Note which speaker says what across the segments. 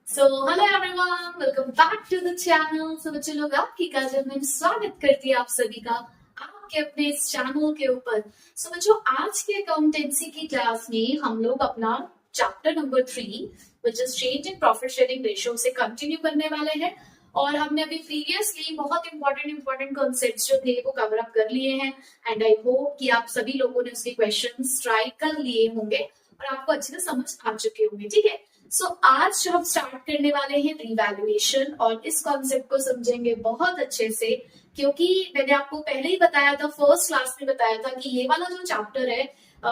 Speaker 1: Hello everyone, welcome back to the channel. बच्चे लोग आपकी काजल में स्वागत करती है आप सभी का आपके अपने इस चैनल के ऊपर। बच्चों, आज के अकाउंटेंसी की क्लास में हम लोग अपना chapter number 3 which is change in profit sharing ratio से कंटिन्यू करने वाले हैं। और हमने अभी प्रीवियसली बहुत इंपॉर्टेंट कॉन्सेप्ट्स जो थे वो कवर अप कर लिए हैं। एंड आई होप कि आप सभी लोगों ने उसके क्वेश्चंस ट्राई कर लिए होंगे और आपको अच्छे से समझ आ चुके होंगे। ठीक है, आज हम स्टार्ट करने वाले हैं रिवैल्यूएशन और इस कॉन्सेप्ट को समझेंगे बहुत अच्छे से, क्योंकि मैंने आपको पहले ही बताया था, फर्स्ट क्लास में बताया था कि ये वाला जो चैप्टर है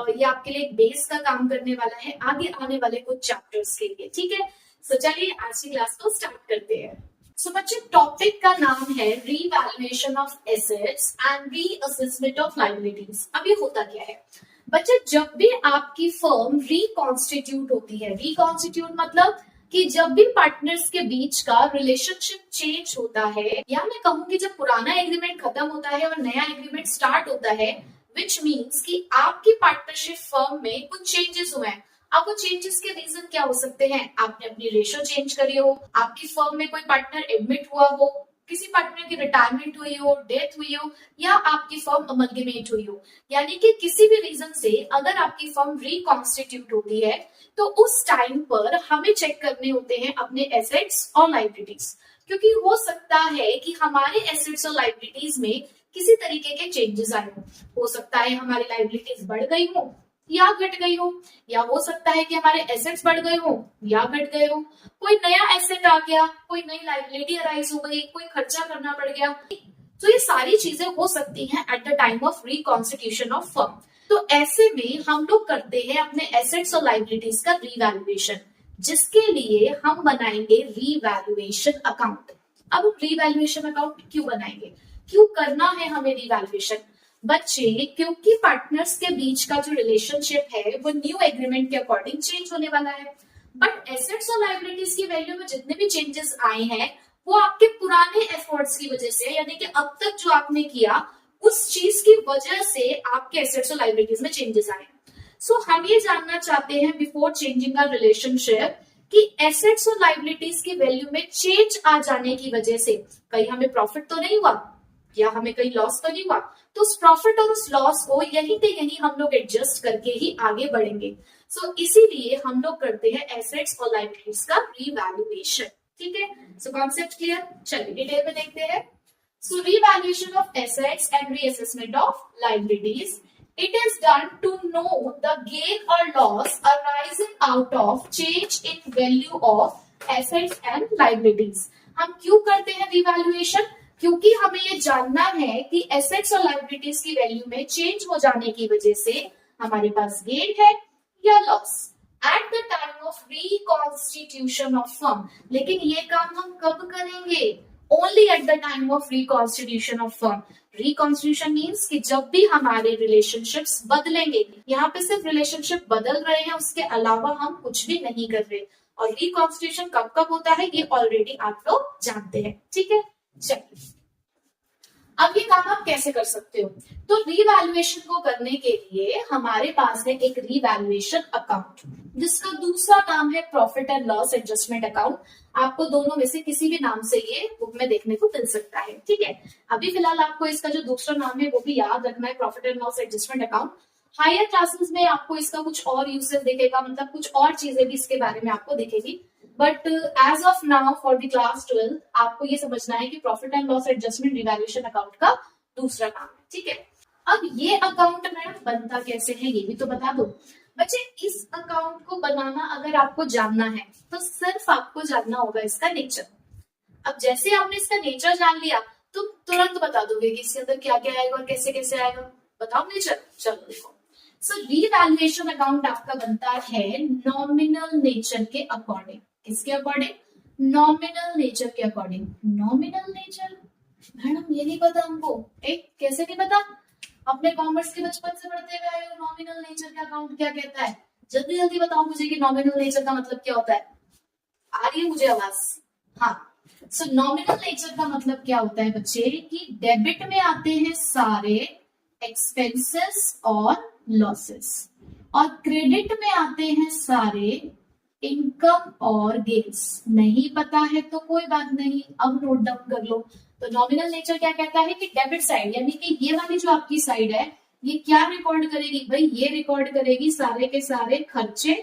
Speaker 1: ये आपके लिए एक बेस का काम करने वाला है आगे आने वाले कुछ चैप्टर्स के लिए। ठीक है, चलिए आज की क्लास को स्टार्ट करते हैं। बच्चे, टॉपिक का नाम है revaluation of assets and reassessment of liabilities. अब ये होता क्या है बच्चे, जब भी आपकी फर्म रिकॉन्स्टिट्यूट होती है, रिकॉन्स्टिट्यूट मतलब कि जब भी पार्टनर्स के बीच का रिलेशनशिप चेंज होता है, या मैं कहूँ कि जब पुराना एग्रीमेंट खत्म होता है और नया एग्रीमेंट स्टार्ट होता है, विच मीन्स कि आपकी पार्टनरशिप फर्म में कुछ चेंजेस हुए हैं। अब वो चेंजेस के रीजन क्या हो सकते हैं? आपने अपनी रेशो चेंज करी हो, आपकी फर्म में कोई पार्टनर एडमिट हुआ हो, किसी पार्टनर की रिटायरमेंट हुई हो, डेथ हुई हो, या आपकी फर्म अमलगमेट हुई हो। यानी कि किसी भी रीजन से अगर आपकी फर्म रिकॉन्स्टिट्यूट होती है तो उस टाइम पर हमें चेक करने होते हैं अपने एसेट्स और लायबिलिटीज, क्योंकि हो सकता है कि हमारे एसेट्स और लायबिलिटीज में किसी तरीके के चेंजेस आए हो सकता है हमारी लायबिलिटीज बढ़ गई हो या घट गई हो, या हो सकता है कि हमारे एसेट्स बढ़ गए हो या घट गए हो, कोई नया एसेट आ गया, कोई नई लायबिलिटी अराइज हो गई, कोई खर्चा करना पड़ गया। तो ये सारी चीजें हो सकती हैं at the time of reconstitution of firm. तो ऐसे में हम लोग करते हैं अपने एसेट्स और लायबिलिटीज का रीवैल्यूएशन, जिसके लिए हम बनाएंगे रीवैल्यूएशन अकाउंट। अब हम रीवैल्यूएशन अकाउंट क्यों बनाएंगे, क्यों करना है हमें रीवैल्यूएशन? बच्चे, क्योंकि पार्टनर्स के बीच का जो रिलेशनशिप है वो न्यू एग्रीमेंट के अकॉर्डिंग चेंज होने वाला है। बट एसेट्स और लायबिलिटीज की वैल्यू में जितने भी चेंजेस आए हैं वो आपके पुराने एफर्ट्स की वजह से, यानी कि अब तक जो आपने किया उस चीज की वजह से आपके एसेट्स और लायबिलिटीज में चेंजेस आए। हम ये जानना चाहते हैं बिफोर चेंजिंग आवर रिलेशनशिप कि एसेट्स और लायबिलिटीज की वैल्यू में चेंज आ जाने की वजह से कहीं हमें प्रॉफिट तो नहीं हुआ, या हमें कहीं लॉस तो नहीं हुआ। तो उस प्रॉफिट और उस लॉस को यहीं पे यहीं हम लोग एडजस्ट करके ही आगे बढ़ेंगे। इसीलिए हम लोग करते हैं एसेट्स और लायबिलिटीज का रीवैल्यूएशन। ठीक है, कॉन्सेप्ट क्लियर? चलिए डिटेल में देखते हैं। Revaluation of assets and reassessment of liabilities. It is done to know the gain or loss arising out of change in value of assets and liabilities. हम क्यों करते हैं रिवैल्यूएशन? क्योंकि हमें ये जानना है कि एसेट्स और लायबिलिटीज की वैल्यू में चेंज हो जाने की वजह से हमारे पास गेन है या loss at the time of reconstitution of firm. लेकिन ये काम हम कब करेंगे? Only at the time of reconstitution of firm. Reconstitution means कि जब भी हमारे रिलेशनशिप्स बदलेंगे, यहाँ पे सिर्फ रिलेशनशिप बदल रहे हैं, उसके अलावा हम कुछ भी नहीं कर रहे। और रिकॉन्स्टिट्यूशन कब कब होता है ये ऑलरेडी आप लोग जानते हैं। ठीक है, चलिए अब ये काम आप कैसे कर सकते हो? तो रिवैल्यूएशन को करने के लिए हमारे पास है एक रिवैल्यूएशन अकाउंट, जिसका दूसरा नाम है profit and loss adjustment account. आपको दोनों में से किसी भी नाम से ये बुक में देखने को मिल सकता है। ठीक है, अभी फिलहाल आपको इसका जो दूसरा नाम है वो भी याद रखना है, profit and loss adjustment account. Higher classes में आपको इसका कुछ और यूसेज दिखेगा, मतलब कुछ और चीजें भी इसके बारे में आपको दिखेगी। But as of now for the class 12 आपको ये समझना है कि profit and loss adjustment revaluation account का दूसरा नाम है। ठीक है, अब ये अकाउंट मैडम बनता कैसे है ये भी तो बता दो। बच्चे, इस अकाउंट को बनाना अगर आपको जानना है तो सिर्फ आपको जानना होगा इसका नेचर। अब जैसे आपने इसका नेचर जान लिया तो तुरंत बता दोगे कि इसके अंदर क्या क्या आएगा और कैसे कैसे आएगा। बताओ नेचर। चलो देखो, रिवैल्यूएशन अकाउंट आपका बनता है नॉमिनल नेचर के अकॉर्डिंग। किसके अकॉर्डिंग? नॉमिनल नेचर के अकॉर्डिंग। नॉमिनल नेचर मैडम ये नहीं पता हमको। कैसे नहीं पता? अपने कॉमर्स के बचपन से पढ़ते हुए आए हो, नॉमिनल नेचर का अकाउंट क्या कहता है? जल्दी जल्दी बताओ मुझे कि नॉमिनल नेचर का मतलब क्या होता है। आ रही है मुझे आवाज? हाँ, नॉमिनल नेचर का मतलब क्या होता है बच्चे कि डेबिट में आते हैं सारे एक्सपेंसेस और लॉसेस, और क्रेडिट में आते हैं सारे इनकम और गेन्स। नहीं पता है तो कोई बात नहीं, अब नोट डाउन कर लो। तो नॉमिनल नेचर क्या कहता है कि डेबिट साइड, यानी कि ये वाली जो आपकी साइड है ये क्या रिकॉर्ड करेगी भाई, ये रिकॉर्ड करेगी सारे के सारे खर्चे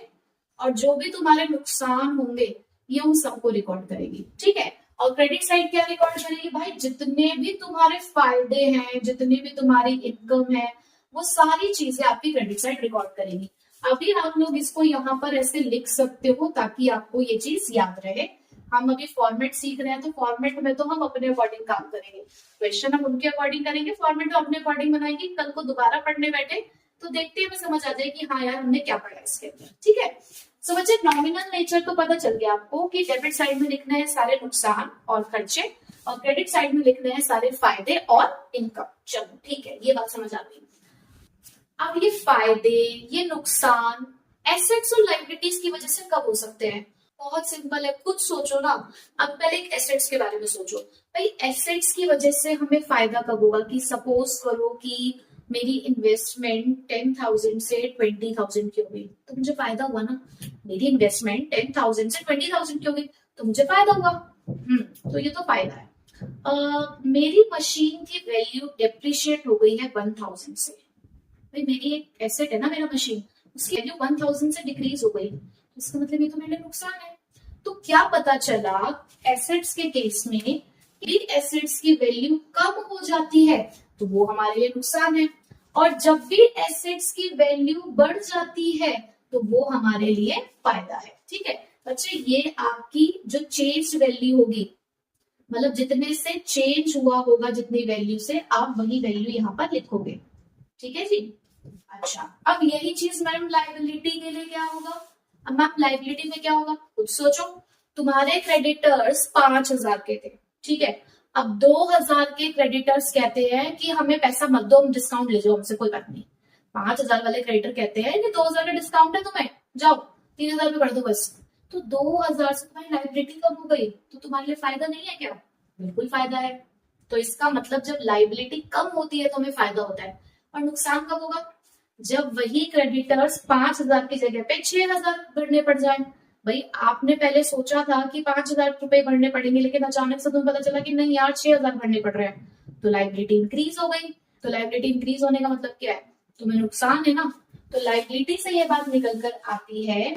Speaker 1: और जो भी तुम्हारे नुकसान होंगे ये उन सबको रिकॉर्ड करेगी, ठीक है। और क्रेडिट साइड क्या रिकॉर्ड करेगी भाई, जितने भी तुम्हारे फायदे हैं, जितनी भी तुम्हारी इनकम है, वो सारी चीजें आपकी क्रेडिट साइड रिकॉर्ड करेगी। अभी आप लोग इसको यहाँ पर ऐसे लिख सकते हो ताकि आपको ये चीज याद रहे। हम अभी फॉर्मेट सीख रहे हैं तो फॉर्मेट में तो हम अपने अकॉर्डिंग काम करेंगे, क्वेश्चन हम उनके अकॉर्डिंग करेंगे, फॉर्मेट अपने अकॉर्डिंग बनाएंगे। कल को दोबारा पढ़ने बैठे तो देखते हुए समझ आ जाए कि हाँ यार हमने क्या पढ़ा इसके अंदर, ठीक है। सो बच्चे नॉमिनल नेचर तो पता चल गया आपको कि डेबिट साइड में लिखना है सारे नुकसान और खर्चे और क्रेडिट साइड में लिखने हैं सारे फायदे और इनकम। चलो ठीक है, ये बात समझ आ गई। अब ये फायदे, ये नुकसान एसेट्स और लायबिलिटीज की वजह से कब हो सकते हैं? बहुत सिंपल है, खुद सोचो ना। अब पहले एक एसेट्स के बारे में सोचो भाई, एसेट्स की वजह से हमें फायदा कब होगा कि सपोज करो कि मेरी इन्वेस्टमेंट 10,000 से 20,000 की हो गई तो मुझे फायदा हुआ ना। मेरी इन्वेस्टमेंट 10,000 से 20,000 की हो गई तो मुझे फायदा हुआ। तो ये तो फायदा है। मेरी मशीन की वैल्यू डेप्रिशिएट हो गई है 1,000 से। भाई मेरी एक एसेट है ना, मेरा मशीन, उसकी वैल्यू 1,000 से डिक्रीज हो गई, इसका मतलब ये तो मेरे लिए नुकसान है। तो क्या पता चला एसेट्स के केस में कि एसेट्स की वैल्यू कम हो जाती है तो वो हमारे लिए नुकसान है, और जब भी एसेट्स की वैल्यू बढ़ जाती है तो वो हमारे लिए फायदा है, ठीक है। बच्चे ये आपकी जो चेंज वैल्यू होगी, मतलब जितने से चेंज हुआ होगा जितनी वैल्यू से, आप वही वैल्यू यहाँ पर लिखोगे, ठीक है जी। अच्छा, अब यही चीज मैम लायबिलिटी के लिए क्या होगा? अब मैम लायबिलिटी में क्या होगा खुद सोचो। तुम्हारे क्रेडिटर्स 5,000 के थे, ठीक है। अब 2,000 के क्रेडिटर्स कहते हैं कि हमें पैसा मत दो, हम डिस्काउंट ले जाओ हमसे, कोई बात नहीं। 5,000 वाले क्रेडिटर कहते हैं कि 2,000 का डिस्काउंट है तुम्हें, जाओ 3,000 पे कर दो बस। तो 2,000 से तुम्हारी लायबिलिटी कम हो गई तो तुम्हारे लिए फायदा नहीं है क्या? बिल्कुल फायदा है। तो इसका मतलब जब लायबिलिटी कम होती है तो हमें फायदा होता है। और नुकसान कब होगा? जब वही क्रेडिटर्स 5,000 की जगह पे 6,000 भरने पड़ जाए। भाई आपने पहले सोचा था कि 5,000 रुपए भरने पड़ेंगे, लेकिन अचानक से तुम्हें पता चला कि नहीं यार 6,000 भरने पड़ रहे हैं, तो लायबिलिटी इंक्रीज हो गई। तो लायबिलिटी इंक्रीज होने का मतलब क्या है? तुम्हें नुकसान है ना। तो लायबिलिटी से यह बात निकल कर आती है,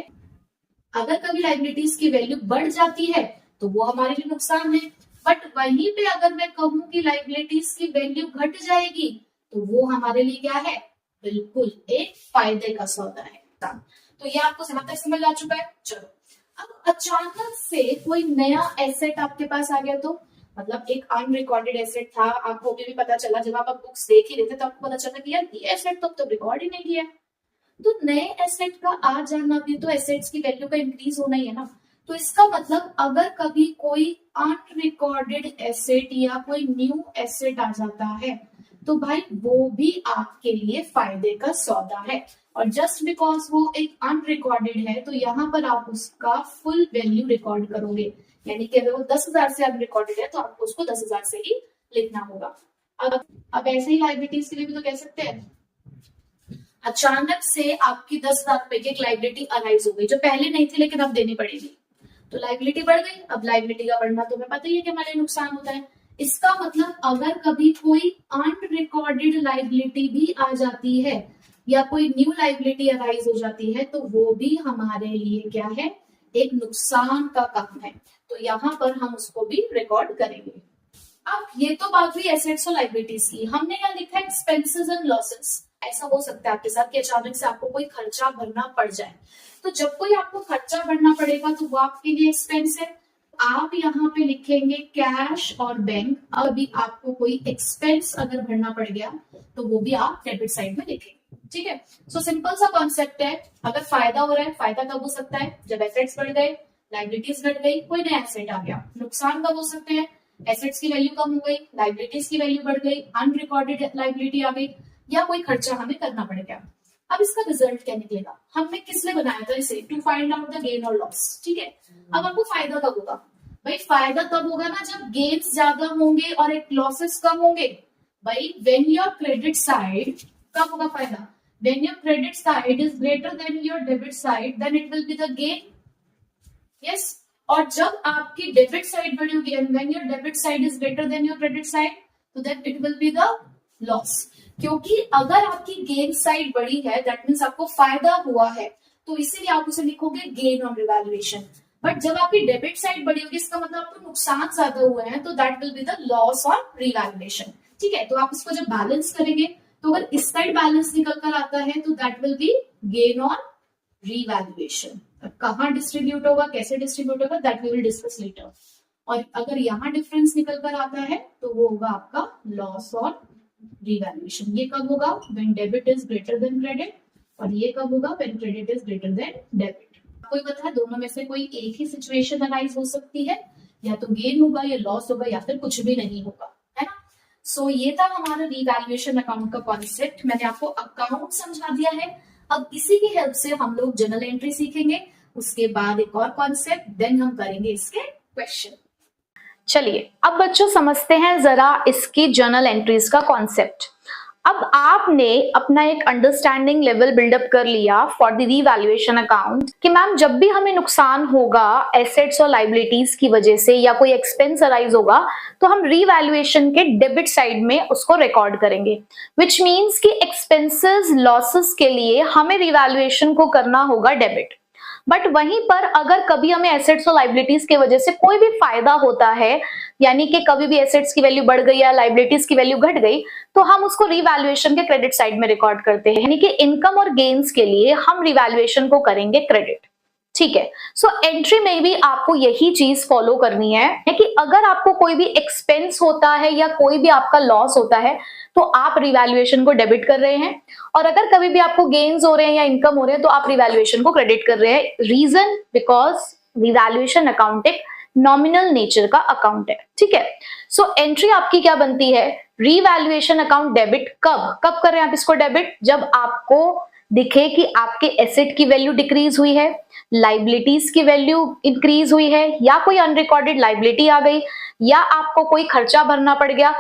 Speaker 1: अगर कभी लायबिलिटीज की वैल्यू बढ़ जाती है तो वो हमारे लिए नुकसान है, बट वहीं पे अगर मैं कहूं कि लायबिलिटीज की वैल्यू घट जाएगी तो वो हमारे लिए क्या है? बिल्कुल एक फायदे का सौदा है। तो ये आपको जहां तक समझ आ चुका है। चलो, अब अचानक से कोई नया एसेट आपके पास आ गया, तो मतलब एक अनरिकॉर्डेड एसेट था, आपको भी पता चला जब आप बुक्स देख ही रहे थे तो आपको पता चला कि यार ये एसेट तो रिकॉर्ड ही नहीं किया। तो नए एसेट का आ जाना भी तो एसेट्स की वैल्यू का इंक्रीज होना ही है ना। तो इसका मतलब अगर कभी कोई अनरिकॉर्डेड एसेट या कोई न्यू एसेट आ जाता है तो भाई वो भी आपके लिए फायदे का सौदा है। और जस्ट बिकॉज वो एक अनरिकॉर्डेड है तो यहाँ पर आप उसका फुल वैल्यू रिकॉर्ड करोगे, यानी कि अगर वो 10,000 से अनरिकॉर्डेड है तो आपको उसको 10,000 से ही लिखना होगा। अब ऐसे ही लायबिलिटीज के लिए भी तो कह सकते हैं, अचानक से आपकी 10,000 रुपए की एक लायबिलिटी अराइज हो गई जो पहले नहीं थी लेकिन अब देनी पड़ेगी, तो लायबिलिटी बढ़ गई। अब लायबिलिटी का बढ़ना तुम्हें पता ही है कि हमारे नुकसान होता है। इसका मतलब अगर कभी कोई अनरिकॉर्डेड लायबिलिटी भी आ जाती है या कोई न्यू लायबिलिटी अराइज हो जाती है तो वो भी हमारे लिए क्या है? एक नुकसान का काम है। तो यहाँ पर हम उसको भी रिकॉर्ड करेंगे। अब ये तो बात हुई एसेट्स और लायबिलिटीज की। हमने यहाँ लिखा है एक्सपेंसेस एंड लॉसेस। ऐसा हो सकता है आपके साथ कि अचानक से आपको कोई खर्चा भरना पड़ जाए, तो जब कोई आपको खर्चा भरना पड़ेगा तो वो आपके लिए एक्सपेंस है। आप यहाँ पे लिखेंगे कैश और बैंक। अभी आपको कोई एक्सपेंस अगर भरना पड़ गया तो वो भी आप डेबिट साइड में लिखेंगे, ठीक है। सो सिंपल सा कॉन्सेप्ट है। अगर फायदा हो रहा है, फायदा कब हो सकता है? जब एसेट्स बढ़ गए, लायबिलिटीज घट गई, कोई नया एसेट आ गया। नुकसान कब हो सकते हैं? एसेट्स की वैल्यू कम हो गई, लायबिलिटीज की वैल्यू बढ़ गई, अनरिकॉर्डेड लायबिलिटी आ गई, या कोई खर्चा हमें करना पड़ गया। अब इसका रिजल्ट क्या निकलेगा? हमने किस लिए बनाया था इसे? To find out the gain और लॉस, ठीक है। अब आपको फायदा कब होगा? भाई फायदा तब होगा ना जब गेन्स ज्यादा होंगे और एक लॉसेस कम होंगे। भाई व्हेन योर क्रेडिट साइड, कब होगा फायदा? When your credit side is greater than your debit side, then it will be the gain. Yes. और जब आपकी डेबिट साइड बड़ी होगी, and when your debit side is greater than your credit side, तो then it will be the loss. क्योंकि अगर आपकी gain side बड़ी है, दैट मीन्स आपको फायदा हुआ है, तो इसीलिए आप उसे लिखोगे गेन ऑन रिवैल्यूएशन। बट जब आपकी डेबिट साइड बड़ी होगी, इसका मतलब आपको नुकसान ज्यादा हुआ है, तो that will be the loss on revaluation. ठीक है, तो आप इसको जब बैलेंस करेंगे, तो अगर इस साइड बैलेंस निकल कर आता है, तो that will be gain on revaluation. कहाँ डिस्ट्रीब्यूट होगा, कैसे डिस्ट्रीब्यूट होगा, that we will discuss later. और अगर यहाँ डिफरेंस निकल कर आता है, तो वो होगा आपका लॉस ऑन रिवैल्यूएशन। ये कब होगा, when debit is greater then credit, और ये कब होगा, when credit is greater then debit. कोई पता है, दोनों में से कोई एक ही सिचुएशन अराइज हो सकती है, या तो गेन होगा या लॉस होगा, या फिर कुछ भी नहीं होगा, है ना। सो ये था हमारा रिवैल्यूएशन अकाउंट का कॉन्सेप्ट। मैंने आपको अकाउंट समझा दिया है। अब इसी की हेल्प से हम लोग जर्नल एंट्री सीखेंगे, उसके बाद एक और कॉन्सेप्ट, देन हम करेंगे इसके क्वेश्चन।
Speaker 2: चलिए अब बच्चों समझते हैं जरा इसकी जर्नल एंट्रीज का कॉन्सेप्ट। अब आपने अपना एक अंडरस्टैंडिंग लेवल बिल्डअप कर लिया फॉर द रीवैल्यूएशन अकाउंट कि मैम जब भी हमें नुकसान होगा एसेट्स और लाइबिलिटीज की वजह से, या कोई एक्सपेंस अराइज होगा, तो हम रीवैल्यूएशन के डेबिट साइड में उसको रिकॉर्ड करेंगे। विच मीन्स कि एक्सपेंसेस लॉसेस के लिए हमें रीवैल्यूएशन को करना होगा डेबिट। बट वहीं पर अगर कभी हमें एसेट्स और लाइबिलिटीज की वजह से कोई भी फायदा होता है, यानी कि कभी भी एसेट्स की वैल्यू बढ़ गई या लाइबिलिटीज की वैल्यू घट गई, तो हम उसको रीवैल्यूएशन के क्रेडिट साइड में रिकॉर्ड करते हैं। यानी कि इनकम और गेन्स के लिए हम रीवैल्यूएशन को करेंगे क्रेडिट। ठीक है, सो एंट्री में भी आपको यही चीज फॉलो करनी है कि अगर आपको कोई भी एक्सपेंस होता है या कोई भी आपका लॉस होता है, तो आप रिवैल्यूएशन को डेबिट कर रहे हैं, और अगर कभी भी आपको गेन्स हो रहे हैं या इनकम हो रहे हैं, तो आप रिवैल्यूएशन को क्रेडिट कर रहे हैं। रीजन, बिकॉज रिवैल्यूएशन अकाउंट एक नॉमिनल नेचर का अकाउंट है। ठीक है, सो एंट्री आपकी क्या बनती है, रीवैल्यूएशन अकाउंट डेबिट। कब कब कर रहे हैं आप इसको डेबिट, जब आपको दिखे कि आपके एसेट की वैल्यू डिक्रीज हुई है, लाइबिलिटीज की वैल्यू इंक्रीज हुई है, या कोई अनरिकॉर्डेड लाइबिलिटी आ गई, या आपको कोई खर्चा भरना पड़ गया,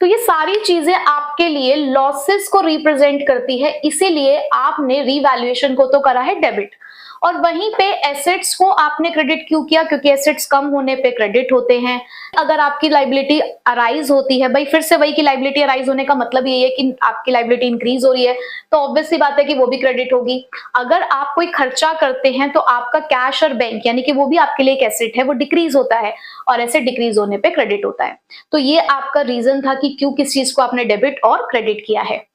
Speaker 2: तो ये सारी चीजें आपके लिए लॉसेस को रिप्रेजेंट करती है। इसीलिए आपने रीवैल्यूएशन को तो करा है डेबिट। और वहीं पे एसेट्स को आपने क्रेडिट क्यों किया, क्योंकि एसेट्स कम होने पे क्रेडिट होते हैं। अगर आपकी लाइबिलिटी अराइज होती है, भाई फिर से वही की लाइबिलिटी अराइज होने का मतलब ये है कि आपकी लाइबिलिटी इंक्रीज हो रही है, तो ऑब्वियसली बात है कि वो भी क्रेडिट होगी। अगर आप कोई खर्चा करते हैं, तो आपका कैश और बैंक यानी कि वो भी आपके लिए एक एसेट है, वो डिक्रीज होता है, और एसेट डिक्रीज होने पे क्रेडिट होता है। तो ये आपका रीजन था कि क्यों किस चीज को आपने डेबिट और क्रेडिट किया है।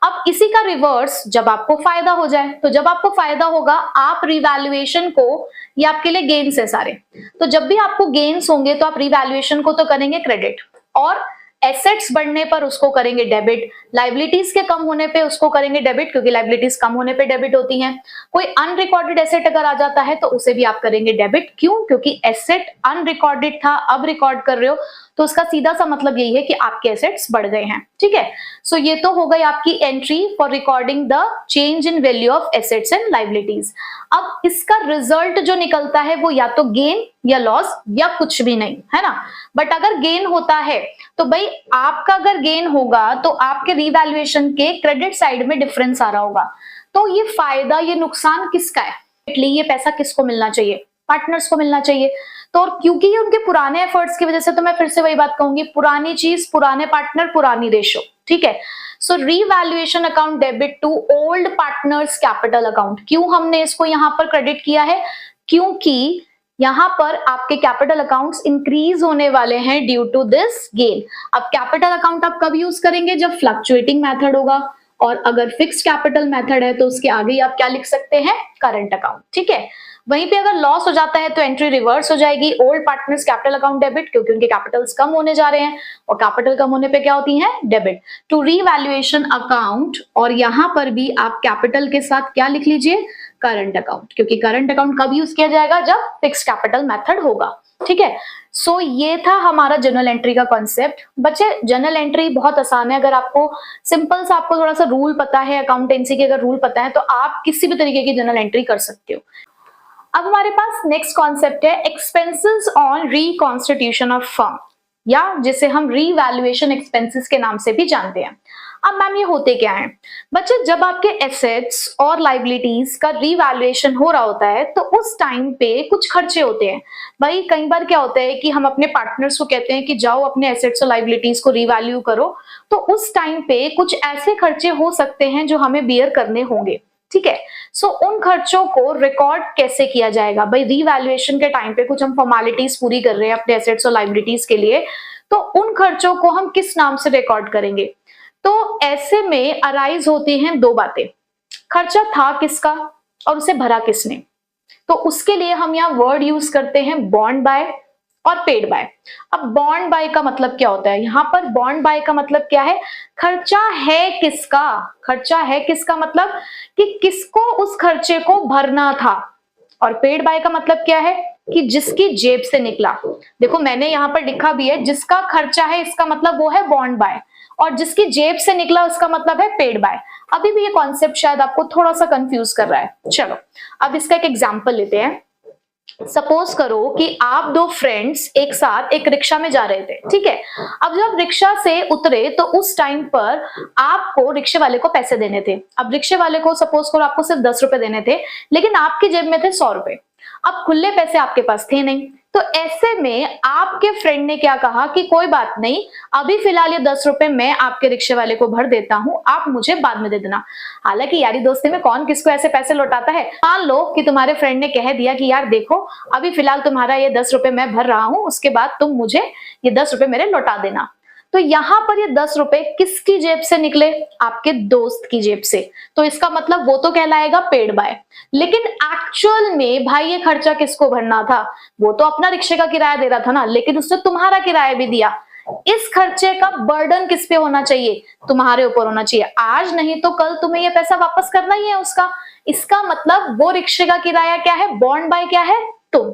Speaker 2: अब इसी का रिवर्स, जब आपको फायदा हो जाए, तो जब आपको फायदा होगा आप रिवैल्यूएशन को, ये आपके लिए गेन्स है सारे, तो जब भी आपको गेन्स होंगे तो आप रिवैल्यूएशन को तो करेंगे क्रेडिट, और एसेट्स बढ़ने पर उसको करेंगे डेबिट, लाइबिलिटीज के कम होने पे उसको करेंगे डेबिट, क्योंकि लाइबिलिटीज कम होने पे डेबिट होती हैं। कोई अनरिकॉर्डेड एसेट अगर आ जाता है, तो उसे भी आप करेंगे डेबिट। क्यों, क्योंकि एसेट अनरिकॉर्डेड था, अब रिकॉर्ड कर रहे हो, तो उसका सीधा सा मतलब यही है कि आपके एसेट्स बढ़ गए हैं। ठीक है, सो ये तो हो गई आपकी entry for recording the change in value of assets and liabilities. अब इसका रिजल्ट जो निकलता है वो या तो गेन या लॉस या कुछ भी नहीं, है ना। बट अगर गेन होता है, तो भाई आपका अगर गेन होगा, तो आपके रिवैल्यूएशन के क्रेडिट साइड में डिफरेंस आ रहा होगा। तो ये फायदा, ये नुकसान किसका है, ये पैसा किसको मिलना चाहिए, पार्टनर्स को मिलना चाहिए। तो और क्योंकि ये उनके पुराने एफर्ट्स की वजह से, तो मैं फिर से वही बात कहूंगी, पुरानी चीज, पुराने पार्टनर, पुरानी रेशो। ठीक है, so revaluation account debit to old partners capital account. क्यों हमने इसको यहां पर क्रेडिट किया है, क्योंकि यहां पर आपके कैपिटल अकाउंट्स इंक्रीज होने वाले हैं ड्यू टू दिस गेन। अब कैपिटल अकाउंट आप कब यूज करेंगे, जब फ्लक्चुएटिंग मेथड होगा, और अगर फिक्स्ड कैपिटल मेथड है, तो उसके आगे ही आप क्या लिख सकते हैं, करंट अकाउंट। ठीक है, वहीं पे अगर लॉस हो जाता है, तो एंट्री रिवर्स हो जाएगी, old partners capital account debit, क्योंकि उनके कैपिटल्स कम होने जा रहे हैं, और कैपिटल कम होने पे क्या होती है, डेबिट टू रीवैल्यूएशन अकाउंट। और यहां पर भी आप कैपिटल के साथ क्या लिख लीजिए, करंट अकाउंट, क्योंकि करंट अकाउंट कब यूज किया जाएगा, जब फिक्स्ड कैपिटल मेथड होगा। ठीक है, सो ये था हमारा जर्नल एंट्री का कॉन्सेप्ट। बच्चे जर्नल एंट्री बहुत आसान है, अगर आपको सिंपल सा, आपको थोड़ा सा रूल पता है, अकाउंटेंसी के अगर रूल पता है, तो आप किसी भी तरीके की जर्नल एंट्री कर सकते हो। अब हमारे पास नेक्स्ट कॉन्सेप्ट है expenses on reconstitution of firm, या जिसे हम रीवैल्यूएशन एक्सपेंसेस के नाम से भी जानते हैं। अब मैम ये होते क्या है बच्चे, जब आपके एसेट्स और लाइबिलिटीज का रीवैल्यूएशन हो रहा होता है तो उस टाइम पे कुछ खर्चे होते हैं। भाई कई बार क्या होता है कि हम अपने पार्टनर्स को कहते हैं कि जाओ अपने एसेट्स और लाइबिलिटीज को रीवैल्यू करो, तो उस टाइम पे कुछ ऐसे खर्चे हो सकते हैं जो हमें बियर करने होंगे। ठीक है, सो उन खर्चों को रिकॉर्ड कैसे किया जाएगा? भाई रीवैल्यूएशन के टाइम पे कुछ हम फॉर्मेलिटीज पूरी कर रहे हैं अपने एसेट्स और लाइबिलिटीज के लिए, तो उन खर्चों को हम किस नाम से रिकॉर्ड करेंगे? तो ऐसे में अराइज होती हैं दो बातें, खर्चा था किसका और उसे भरा किसने। तो उसके लिए हम यहाँ वर्ड यूज करते हैं बॉन्ड बाय और पेड बाय। अब बॉन्ड बाय का मतलब क्या होता है? यहाँ पर बॉन्ड बाय का मतलब क्या है? खर्चा है किसका, खर्चा है किसका मतलब कि किसको उस खर्चे को भरना था। और पेड बाय का मतलब क्या है? कि जिसकी जेब से निकला। देखो मैंने यहाँ पर लिखा भी है, जिसका खर्चा है इसका मतलब वो है बॉन्ड बाय, और जिसकी जेब से निकला उसका मतलब है पेड बाय। अभी भी ये कॉन्सेप्ट शायद आपको थोड़ा सा कंफ्यूज कर रहा है। चलो अब इसका एक एग्जांपल लेते हैं। सपोज करो कि आप दो फ्रेंड्स एक साथ एक रिक्शा में जा रहे थे, ठीक है। अब जब रिक्शा से उतरे तो उस टाइम पर आपको रिक्शे वाले को पैसे देने थे। अब रिक्शे वाले को सपोज करो आपको सिर्फ 10 रुपए देने थे, लेकिन आपकी जेब में थे 100 रुपए। अब खुले पैसे आपके पास थे नहीं, तो ऐसे में आपके फ्रेंड ने क्या कहा कि कोई बात नहीं, अभी फिलहाल ये 10 रुपए मैं आपके रिक्शे वाले को भर देता हूं, आप मुझे बाद में दे देना। हालांकि यारी दोस्ती में कौन किसको ऐसे पैसे लौटाता है। मान लो कि तुम्हारे फ्रेंड ने कह दिया कि यार देखो अभी फिलहाल तुम्हारा ये 10 रुपए मैं भर रहा हूं, उसके बाद तुम मुझे ये 10 रुपए मेरे लौटा देना। तो यहां पर ये 10 रुपए किसकी जेब से निकले? आपके दोस्त की जेब से। तो इसका मतलब वो तो कहलाएगा पेड बाय। लेकिन एक्चुअल में भाई ये खर्चा किसको भरना था? वो तो अपना रिक्शे का किराया दे रहा था ना, लेकिन उसने तुम्हारा किराया भी दिया। इस खर्चे का बर्डन किस पे होना चाहिए? तुम्हारे ऊपर होना चाहिए। आज नहीं तो कल तुम्हें ये पैसा वापस करना ही है उसका। इसका मतलब वो रिक्शे का किराया क्या है? बॉन्ड बाय क्या है? तुम।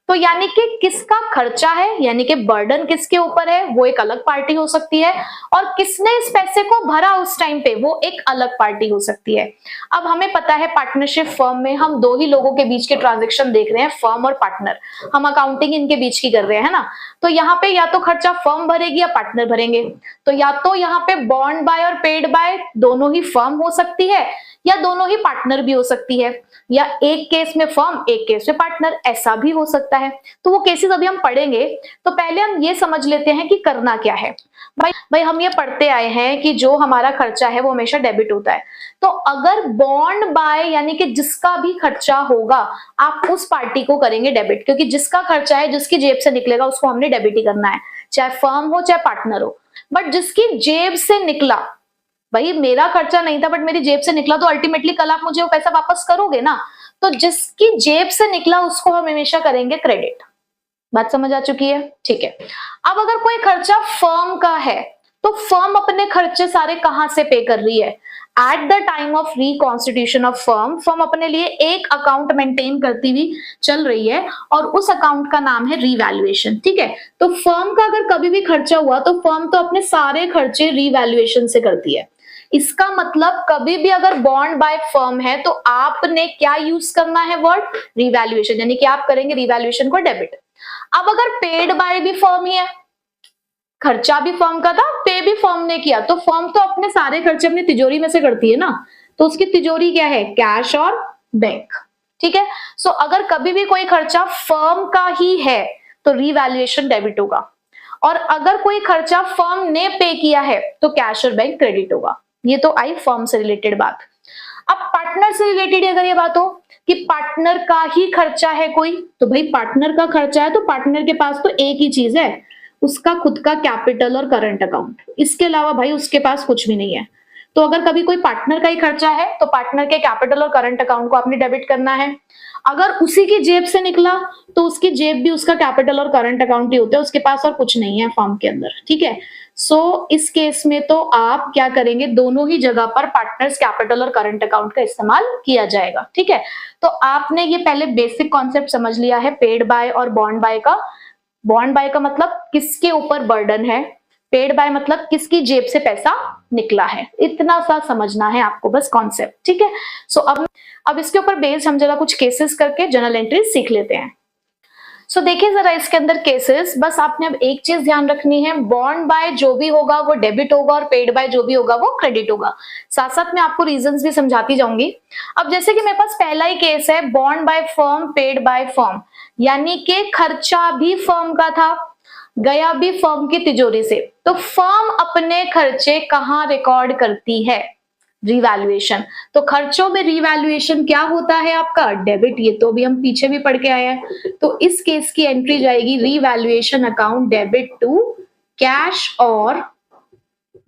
Speaker 2: तो यानी कि किसका खर्चा है, यानी कि बर्डन किसके ऊपर है, वो एक अलग पार्टी हो सकती है, और किसने इस पैसे को भरा उस टाइम पे, वो एक अलग पार्टी हो सकती है। अब हमें पता है पार्टनरशिप फर्म में हम दो ही लोगों के बीच के ट्रांजेक्शन देख रहे हैं, फर्म और पार्टनर। हम अकाउंटिंग इनके बीच की कर रहे हैं, है ना। तो यहाँ पे या तो खर्चा फर्म भरेगी या पार्टनर भरेंगे। तो या तो यहाँ पे बॉन्ड बाय और पेड बाय दोनों ही फर्म हो सकती है, या दोनों ही पार्टनर भी हो सकती है, या एक केस में फर्म एक केस में पार्टनर, ऐसा भी हो सकता है। तो वो केसेस अभी हम पढ़ेंगे। तो पहले हम ये समझ लेते हैं कि करना क्या है। भाई हम ये पढ़ते आए हैं कि जो हमारा खर्चा है वो हमेशा डेबिट होता है। तो अगर बॉन्ड बाय यानी कि जिसका भी खर्चा होगा आप उस पार्टी को करेंगे डेबिट, क्योंकि जिसका खर्चा है जिसकी जेब से निकलेगा उसको हमने डेबिट ही करना है, चाहे फर्म हो चाहे पार्टनर हो। बट जिसकी जेब से निकला, भाई मेरा खर्चा नहीं था बट मेरी जेब से निकला, तो अल्टीमेटली कल आप मुझे वो पैसा वापस करोगे ना। तो जिसकी जेब से निकला उसको हम हमेशा करेंगे क्रेडिट। बात समझ आ चुकी है? ठीक है। अब अगर कोई खर्चा फर्म का है तो फर्म अपने खर्चे सारे कहां से पे कर रही है? At the time of reconstitution of firm, firm अपने लिए एक अकाउंट मेंटेन करती हुई चल रही है और उस अकाउंट का नाम है रीवैल्यूएशन। ठीक है, तो फर्म का अगर कभी भी खर्चा हुआ तो फर्म तो अपने सारे खर्चे रीवैल्यूएशन से करती है। इसका मतलब कभी भी अगर बॉन्ड बाय फर्म है तो आपने क्या यूज करना है? वर्ड रीवैल्यूएशन, यानी कि आप करेंगे रीवैल्यूएशन को डेबिट। अब अगर पेड बाय भी फर्म ही है, खर्चा भी फर्म का था, पे भी फर्म ने किया, तो फर्म तो अपने सारे खर्चे अपनी तिजोरी में से करती है ना। तो उसकी तिजोरी क्या है? कैश और बैंक। ठीक है, सो अगर कभी भी कोई खर्चा फर्म का ही है तो रीवैल्यूएशन डेबिट होगा, और अगर कोई खर्चा फर्म ने पे किया है तो कैश और बैंक क्रेडिट होगा। ये तो आई फर्म से रिलेटेड बात। अब पार्टनर से रिलेटेड अगर ये बात हो कि पार्टनर का ही खर्चा है कोई, तो भाई पार्टनर का खर्चा है तो पार्टनर के पास तो एक ही चीज है, उसका खुद का कैपिटल और करंट अकाउंट। इसके अलावा भाई उसके पास कुछ भी नहीं है। तो अगर कभी कोई पार्टनर का ही खर्चा है तो पार्टनर के कैपिटल और करंट अकाउंट को आपने डेबिट करना है। अगर उसी की जेब से निकला तो उसकी जेब भी उसका कैपिटल और करंट अकाउंट ही होता है, उसके पास और कुछ नहीं है फर्म के अंदर। ठीक है, सो इस केस में तो आप क्या करेंगे? दोनों ही जगह पर पार्टनर्स कैपिटल और करंट अकाउंट का इस्तेमाल किया जाएगा। ठीक है, तो आपने ये पहले बेसिक कॉन्सेप्ट समझ लिया है पेड बाय और बॉन्ड बाय का। बॉन्ड बाय का मतलब किसके ऊपर बर्डन है, पेड बाय मतलब किसकी जेब से पैसा निकला है। इतना सा समझना है आपको बस कॉन्सेप्ट। ठीक है, सो अब इसके ऊपर बेस्ड हम जरा कुछ केसेस करके जर्नल एंट्रीज सीख लेते हैं। सो देखिए जरा इसके अंदर केसेस, बस आपने अब एक चीज ध्यान रखनी है, बॉन्ड बाय जो भी होगा वो डेबिट होगा और पेड बाय जो भी होगा वो क्रेडिट होगा। साथ साथ मैं आपको रीजंस भी समझाती जाऊंगी। अब जैसे कि मेरे पास पहला ही केस है, bond by firm paid by firm, यानी कि खर्चा भी फर्म का था, गया भी फर्म की तिजोरी से। तो फर्म अपने खर्चे कहाँ रिकॉर्ड करती है? रिवैल्यूएशन। तो खर्चों में रिवैल्यूएशन क्या होता है आपका? डेबिट। ये तो भी हम पीछे भी पढ़ के आए हैं। तो इस केस की एंट्री जाएगी revaluation account debit to cash और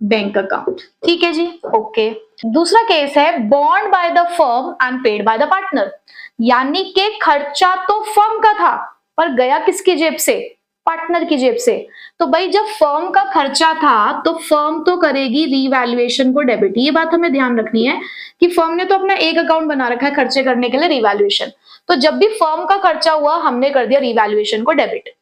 Speaker 2: बैंक अकाउंट। ठीक है जी, ओके। दूसरा केस है bond by the firm and paid by the partner, यानी कि खर्चा तो फर्म का था पर गया किसकी जेब से? पार्टनर की जेब से। तो भाई जब फर्म का खर्चा था तो फर्म तो करेगी रिवैल्यूएशन को डेबिट। ये बात हमें ध्यान रखनी है कि फर्म ने तो अपना एक अकाउंट बना रखा है खर्चे करने के लिए, रिवैल्यूएशन। तो जब भी फर्म का खर्चा हुआ हमने कर दिया रिवैल्यूएशन को डेबिट।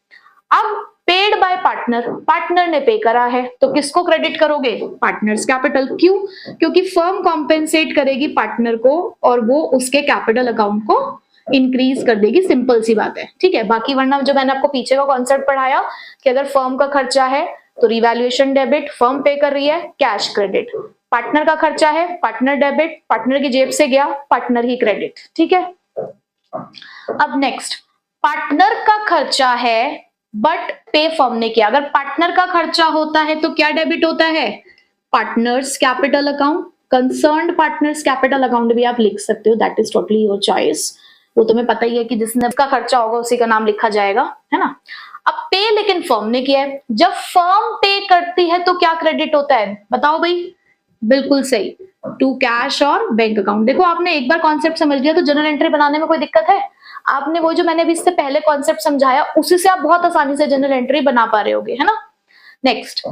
Speaker 2: अब पेड बाय पार्टनर, पार्टनर ने पे करा है तो किसको क्रेडिट करोगे? Partners capital. क्यों? क्योंकि फर्म कॉम्पेंसेट करेगी पार्टनर को और वो उसके कैपिटल अकाउंट को इंक्रीज कर देगी, सिंपल सी बात है। ठीक है, बाकी वरना जो मैंने आपको पीछे का कॉन्सेप्ट पढ़ाया कि अगर फर्म का खर्चा है तो रिवैल्यूएशन डेबिट, फर्म पे कर रही है, कैश क्रेडिट। पार्टनर का खर्चा है, पार्टनर डेबिट, पार्टनर की जेब से गया, पार्टनर ही क्रेडिट। ठीक है। अब नेक्स्ट, पार्टनर का खर्चा है बट पे फर्म ने किया। अगर पार्टनर का खर्चा होता है तो क्या डेबिट होता है? Partners capital account. Concerned partners capital account भी आप लिख सकते हो, that is totally your choice. वो तुम्हें पता ही है कि जिसने का खर्चा होगा उसी का नाम लिखा जाएगा, है ना। अब पे लेकिन फर्म ने किया है। जब फर्म पे करती है तो क्या क्रेडिट होता है? बताओ भाई। बिल्कुल सही, टू कैश और बैंक अकाउंट। देखो आपने एक बार कॉन्सेप्ट समझ लिया तो जनरल एंट्री बनाने में कोई दिक्कत है? आपने वो जो मैंने अभी इससे पहले कॉन्सेप्ट समझाया उसी से आप बहुत आसानी से जनरल एंट्री बना पा रहे होगे, है ना। नेक्स्ट,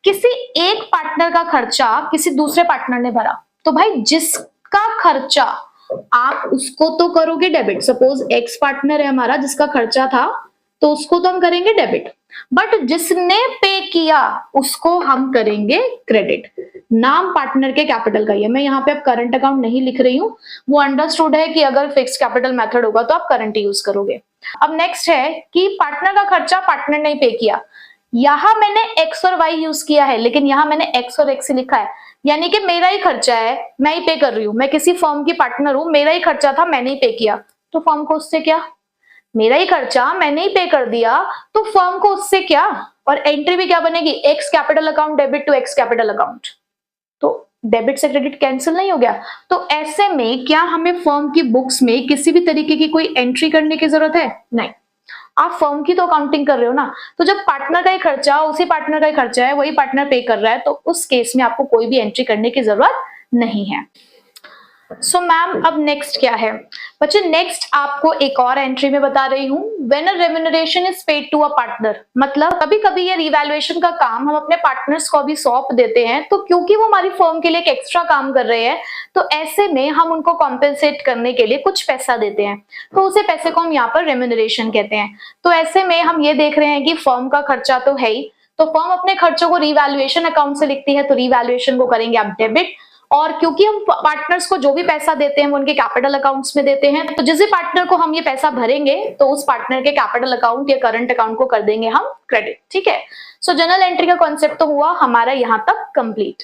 Speaker 2: किसी एक पार्टनर का खर्चा किसी दूसरे पार्टनर ने भरा। तो भाई जिसका खर्चा आप उसको तो करोगे डेबिट। सपोज एक्स पार्टनर है हमारा जिसका खर्चा था तो उसको तो हम करेंगे डेबिट, बट जिसने पे किया उसको हम करेंगे क्रेडिट। नाम पार्टनर के कैपिटल का ही है। मैं यहाँ पे अब करंट अकाउंट नहीं लिख रही हूँ, वो अंडरस्टूड है कि अगर फिक्स्ड कैपिटल मेथड होगा तो आप करंट यूज करोगे। अब नेक्स्ट है कि पार्टनर का खर्चा पार्टनर ने पे किया। यहां मैंने एक्स और वाई यूज किया है लेकिन यहां मैंने एक्स और एक्स लिखा है, यानी कि मेरा ही खर्चा है, मैं ही पे कर रही हूं। मैं किसी फर्म की पार्टनर हूं, मेरा ही खर्चा था, मैंने ही पे किया, तो फर्म को उससे क्या? मेरा ही खर्चा मैंने ही पे कर दिया तो फर्म को उससे क्या? और एंट्री भी क्या बनेगी? X capital account debit to X capital account. तो डेबिट से क्रेडिट कैंसिल नहीं हो गया। तो ऐसे में क्या हमें फर्म की बुक्स में किसी भी तरीके की कोई एंट्री करने की जरूरत है? नहीं। आप फर्म की तो अकाउंटिंग कर रहे हो ना, तो जब पार्टनर का ही खर्चा उसी पार्टनर का ही खर्चा है, वही पार्टनर पे कर रहा है, तो उस केस में आपको कोई भी एंट्री करने की जरूरत नहीं है। सो मैम अब नेक्स्ट क्या है बच्चे? नेक्स्ट आपको एक और एंट्री में बता रही हूँ, when a remuneration is paid to a partner. मतलब कभी कभी ये रिवैल्यूएशन का काम हम अपने पार्टनर्स को भी सौंप देते हैं, तो क्योंकि वो हमारी फर्म के लिए एक एक्स्ट्रा काम कर रहे हैं तो ऐसे में हम उनको कॉम्पेंसेट करने के लिए कुछ पैसा देते हैं, तो उसे पैसे को हम यहाँ पर रेम्यूनरेशन कहते हैं। तो ऐसे में हम ये देख रहे हैं कि फर्म का खर्चा तो है ही, तो फर्म अपने खर्चों को रिवैल्यूएशन अकाउंट से लिखती है, तो रिवैल्यूएशन को करेंगे आप डेबिट। और क्योंकि हम पार्टनर्स को जो भी पैसा देते हैं वो उनके कैपिटल अकाउंट्स में देते हैं, तो जिस भी पार्टनर को हम ये पैसा भरेंगे तो उस पार्टनर के कैपिटल अकाउंट या करंट अकाउंट को कर देंगे हम क्रेडिट। ठीक है। सो जनरल एंट्री का कॉन्सेप्ट तो हुआ हमारा यहाँ तक कंप्लीट।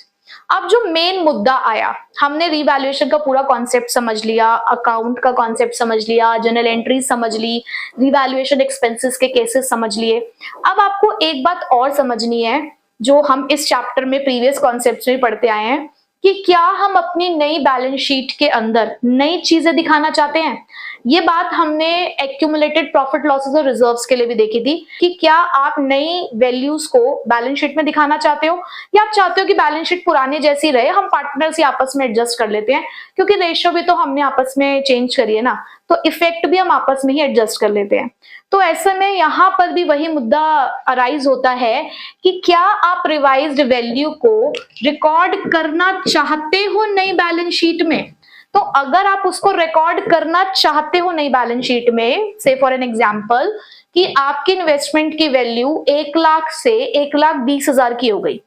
Speaker 2: अब जो मेन मुद्दा आया, हमने रिवैल्यूएशन का पूरा कॉन्सेप्ट समझ लिया, अकाउंट का कॉन्सेप्ट समझ लिया, जनरल एंट्री समझ ली, रिवैल्यूएशन एक्सपेंसेस के केसेस समझ लिए। अब आपको एक बात और समझनी है जो हम इस चैप्टर में प्रीवियस कॉन्सेप्ट्स में पढ़ते आए हैं, कि क्या हम अपनी नई बैलेंस शीट के अंदर नई चीजें दिखाना चाहते हैं। ये बात हमने एक्यूमुलेटेड प्रॉफिट लॉसेस और रिजर्व्स के लिए भी देखी थी कि क्या आप नई वैल्यूज को बैलेंस शीट में दिखाना चाहते हो या आप चाहते हो कि बैलेंस शीट पुरानी जैसी रहे, हम पार्टनर्स ही आपस में एडजस्ट कर लेते हैं, क्योंकि रेशियो भी तो हमने आपस में चेंज करी है ना, तो इफेक्ट भी हम आपस में ही एडजस्ट कर लेते हैं। तो ऐसे में यहाँ पर भी वही मुद्दा अराइज होता है कि क्या आप रिवाइज्ड वैल्यू को रिकॉर्ड करना चाहते हो नई बैलेंस शीट में। तो अगर आप उसको रिकॉर्ड करना चाहते हो नई बैलेंस शीट में, से फॉर एन एग्जांपल कि आपकी इन्वेस्टमेंट की वैल्यू 1 लाख से 1,20,000 की हो गई,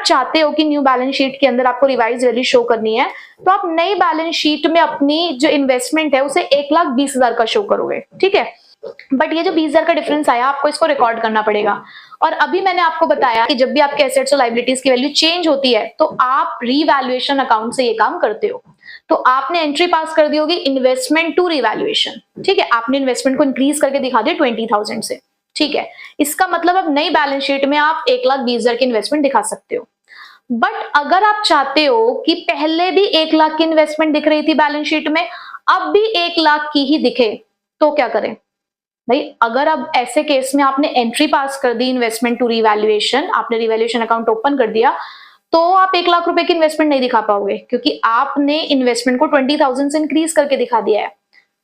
Speaker 2: चाहते हो कि न्यू बैलेंस शीट के अंदर आपको रिवाइज वैल्यू शो करनी है, तो आप नई बैलेंस शीट में अपनी जो इन्वेस्टमेंट है उसे 1,20,000 का शो करोगे। ठीक है। बट ये जो 20,000 का डिफरेंस आया, आपको इसको रिकॉर्ड करना पड़ेगा। और अभी मैंने आपको बताया कि जब भी आपके एसेट्स और लायबिलिटीज की वैल्यू चेंज होती है तो आप रीवैल्यूएशन अकाउंट से ये काम करते हो। तो आपने एंट्री पास कर दी होगी इन्वेस्टमेंट टू रीवैल्यूएशन, ठीक है, आपने इन्वेस्टमेंट को इंक्रीज करके दिखा दिया 20,000 से, ठीक है। इसका मतलब अब नई बैलेंस शीट में आप 1,20,000 की इन्वेस्टमेंट दिखा सकते हो। बट अगर आप चाहते हो कि पहले भी 1,00,000 की इन्वेस्टमेंट दिख रही थी बैलेंस शीट में, अब भी 1,00,000 की ही दिखे, तो क्या करें भाई? अगर अब ऐसे केस में आपने एंट्री पास कर दी इन्वेस्टमेंट टू रीवैल्यूएशन, आपने रीवैल्यूएशन अकाउंट ओपन कर दिया, तो आप 1,00,000 रुपए की इन्वेस्टमेंट नहीं दिखा पाओगे, क्योंकि आपने इन्वेस्टमेंट को 20,000 से इंक्रीज करके दिखा दिया है।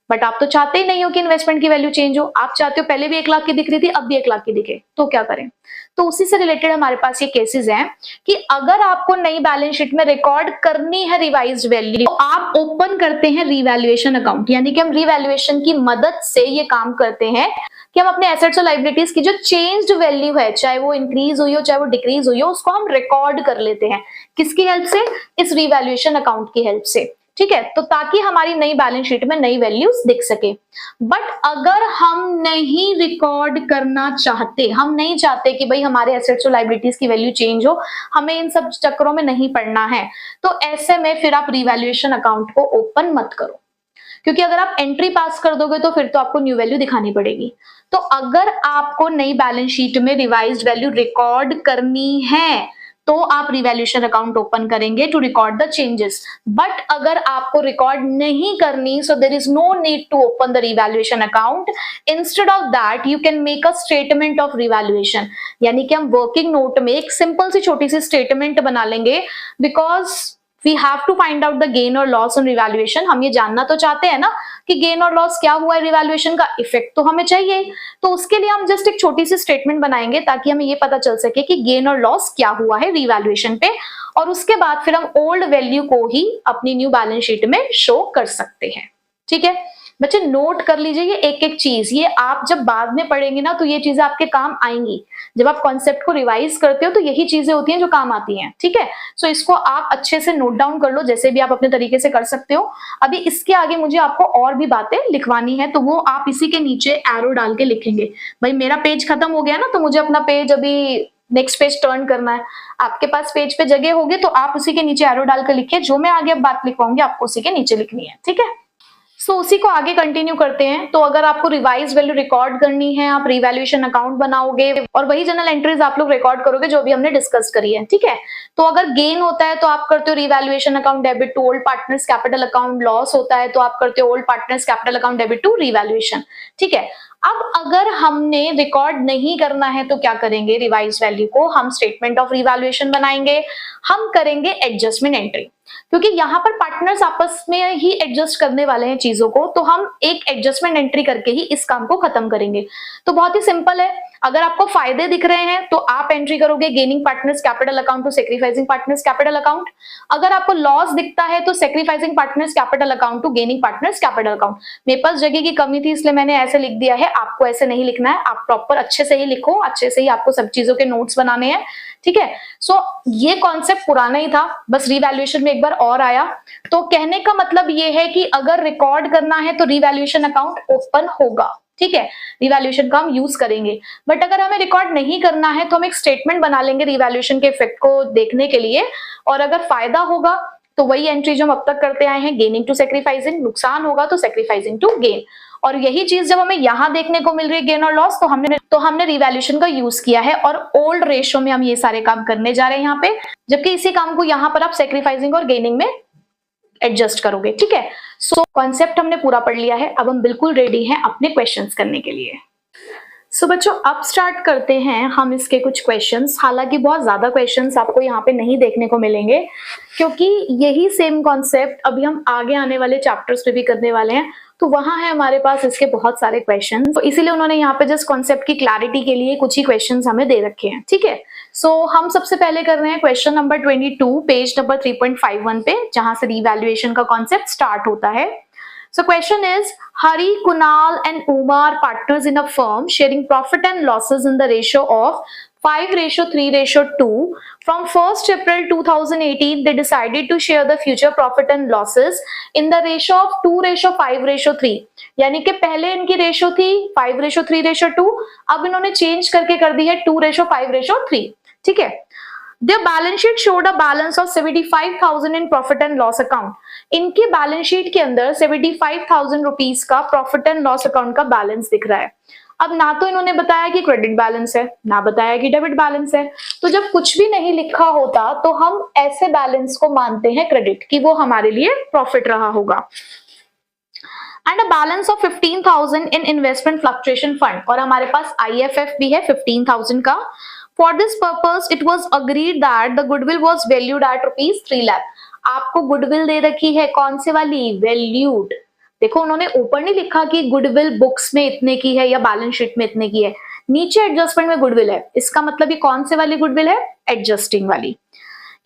Speaker 2: बट आप तो चाहते ही नहीं हो कि इन्वेस्टमेंट की वैल्यू चेंज हो, आप चाहते हो पहले भी 1,00,000 की दिख रही थी, अब भी 1,00,000 की दिखे, तो क्या करें? तो उसी से रिलेटेड हमारे पास ये केसेस हैं कि अगर आपको नई बैलेंस शीट में रिकॉर्ड करनी है रिवाइज्ड वैल्यू, तो आप ओपन करते हैं रीवैल्यूएशन अकाउंट, यानी कि हम रीवैल्यूएशन की मदद से ये काम करते हैं कि हम अपने एसेट्स और लायबिलिटीज की जो चेंज्ड वैल्यू है, चाहे वो इंक्रीज हुई हो चाहे वो डिक्रीज हुई हो, उसको हम रिकॉर्ड कर लेते हैं। किसकी हेल्प से? इस रीवैल्यूएशन अकाउंट की हेल्प से, ठीक है। तो ताकि हमारी नई बैलेंस शीट में नई वैल्यूज दिख सके। बट अगर हम नहीं रिकॉर्ड करना चाहते, हम नहीं चाहते कि भाई हमारे एसेट्स और लायबिलिटीज की वैल्यू चेंज हो, हमें इन सब चक्करों में नहीं पड़ना है, तो ऐसे में फिर आप रीवैल्यूएशन अकाउंट को ओपन मत करो, क्योंकि अगर आप एंट्री पास कर दोगे तो फिर तो आपको न्यू वैल्यू दिखानी पड़ेगी। तो अगर आपको नई बैलेंस शीट में रिवाइज्ड वैल्यू रिकॉर्ड करनी है तो आप रिवैल्यूएशन अकाउंट ओपन करेंगे to record the changes. But अगर आपको रिकॉर्ड नहीं करनी, so there is no need to open the revaluation account. Instead of that you can make a statement of revaluation, यानी कि हम वर्किंग नोट में एक सिंपल सी छोटी सी स्टेटमेंट बना लेंगे, because we have to find out the gain और loss on revaluation. हम ये जानना तो चाहते हैं ना कि गेन और लॉस क्या हुआ है, रिवैल्यूएशन का इफेक्ट तो हमें चाहिए। तो उसके लिए हम जस्ट एक छोटी सी स्टेटमेंट बनाएंगे ताकि हमें ये पता चल सके कि गेन और लॉस क्या हुआ है रिवैल्यूएशन पे, और उसके बाद फिर हम ओल्ड वैल्यू को ही अपनी न्यू बैलेंस शीट में शो कर सकते हैं, ठीक है। बच्चे नोट कर लीजिए ये एक एक चीज, ये आप जब बाद में पढ़ेंगे ना तो ये चीजें आपके काम आएंगी। जब आप कॉन्सेप्ट को रिवाइज करते हो तो यही चीजें होती हैं जो काम आती हैं, ठीक है। सो इसको आप अच्छे से नोट डाउन कर लो, जैसे भी आप अपने तरीके से कर सकते हो। अभी इसके आगे मुझे आपको और भी बातें लिखवानी है, तो वो आप इसी के नीचे एरो डाल के लिखेंगे। भाई मेरा पेज खत्म हो गया ना, तो मुझे अपना पेज अभी नेक्स्ट पेज टर्न करना है। आपके पास पेज पे जगह होगी तो आप उसी के नीचे एरो डाल कर लिखिए, जो मैं आगे अब बात लिखवाऊंगी आपको उसी के नीचे लिखनी है, ठीक है। सो उसी को आगे कंटिन्यू करते हैं। तो अगर आपको रिवाइज वैल्यू रिकॉर्ड करनी है, आप रिवैल्यूएशन अकाउंट बनाओगे और वही जनरल एंट्रीज आप लोग रिकॉर्ड करोगे जो भी हमने डिस्कस करी है, ठीक है। तो अगर गेन होता है तो आप करते हो revaluation account debit to old partners capital account, loss होता है तो आप करते हो old partners capital account debit to revaluation, ठीक है। अब अगर हमने रिकॉर्ड नहीं करना है तो क्या करेंगे? रिवाइज वैल्यू को हम स्टेटमेंट ऑफ रिवैल्यूएशन बनाएंगे, हम करेंगे एडजस्टमेंट एंट्री, क्योंकि यहाँ पर पार्टनर्स आपस में ही एडजस्ट करने वाले हैं चीजों को, तो हम एक एडजस्टमेंट एंट्री करके ही इस काम को खत्म करेंगे। तो बहुत ही सिंपल है, अगर आपको फायदे दिख रहे हैं तो आप एंट्री करोगे gaining partners capital account to sacrificing partners capital account. अगर आपको लॉस दिखता है तो sacrificing partners capital account to gaining partners capital account. मेरे पास जगह की कमी थी इसलिए मैंने ऐसे लिख दिया है, आपको ऐसे नहीं लिखना है, आप प्रॉपर अच्छे से ही लिखो, अच्छे से ही आपको सब चीजों के नोट्स बनाने हैं, ठीक है। सो ये कॉन्सेप्ट पुराना ही था, बस रिवैल्यूएशन में एक बार और आया। तो कहने का मतलब ये है कि अगर रिकॉर्ड करना है तो रिवैल्यूएशन अकाउंट ओपन होगा, ठीक है, रिवैल्यूएशन का हम यूज करेंगे। बट अगर हमें रिकॉर्ड नहीं करना है तो हम एक स्टेटमेंट बना लेंगे रिवैल्यूएशन के इफेक्ट को देखने के लिए, और अगर फायदा होगा तो वही एंट्री जो हम अब तक करते आए हैं, गेनिंग टू सेक्रीफाइसिंग, नुकसान होगा तो सेक्रीफाइसिंग टू गेन। और यही चीज जब हमें यहां देखने को मिल रही है गेन और लॉस, तो हमने रिवैल्यूएशन का यूज किया है और ओल्ड रेशो में हम ये सारे काम करने जा रहे हैं यहाँ पे, जबकि इसी काम को यहाँ पर आप सेक्रीफाइसिंग और गेनिंग में एडजस्ट करोगे, ठीक है। सो कॉन्सेप्ट हमने पूरा पढ़ लिया है, अब हम बिल्कुल रेडी हैं अपने क्वेश्चंस करने के लिए। सो बच्चों अब स्टार्ट करते हैं हम इसके कुछ क्वेश्चंस। हालांकि बहुत ज्यादा क्वेश्चंस आपको यहाँ पे नहीं देखने को मिलेंगे, क्योंकि यही सेम कॉन्सेप्ट अभी हम आगे आने वाले चैप्टर्स पे भी करने वाले हैं, तो वहां है हमारे पास इसके बहुत सारे क्वेश्चन, तो इसीलिए उन्होंने यहाँ पे जस्ट कॉन्सेप्ट की क्लैरिटी के लिए कुछ ही क्वेश्चन हमें दे रखे हैं, ठीक है। सो हम सबसे पहले कर रहे हैं क्वेश्चन नंबर 22 पेज नंबर 3.51 पे, जहां से रिवैल्यूएशन का कॉन्सेप्ट स्टार्ट होता है। So question is, Hari, Kunal and Uma are partners in a firm sharing profit and losses in the ratio of 5:3:2. From 1st April 2018, they decided to share the future profit and losses in the ratio of 2:5:3. यानी कि पहले इनकी ratio थी 5:3:2, अब इन्होंने change करके कर दी है 2:5:3. ठीक है. Their balance sheet showed a balance of 75,000 in profit and loss account. इनकी बैलेंस शीट के अंदर 75,000 रुपीज का प्रॉफिट एंड लॉस अकाउंट का बैलेंस दिख रहा है. अब ना तो इन्होंने बताया कि क्रेडिट बैलेंस है, ना बताया कि डेबिट बैलेंस है. तो जब कुछ भी नहीं लिखा होता तो हम ऐसे बैलेंस को मानते हैं क्रेडिट, कि वो हमारे लिए प्रॉफिट रहा होगा. And a balance of 15,000 in investment fluctuation fund, और हमारे पास IFF भी है 15,000 का. For this purpose, it was agreed that the goodwill was valued at rupees 3 lakh. आपको गुडविल दे रखी है, कौन से वाली? वैल्यूड. देखो उन्होंने ऊपर नहीं लिखा कि गुडविल बुक्स में इतने की है या बैलेंस शीट में इतने की है, नीचे एडजस्टमेंट में गुडविल है. इसका मतलब ये कौन से वाली गुडविल है? एडजस्टिंग वाली.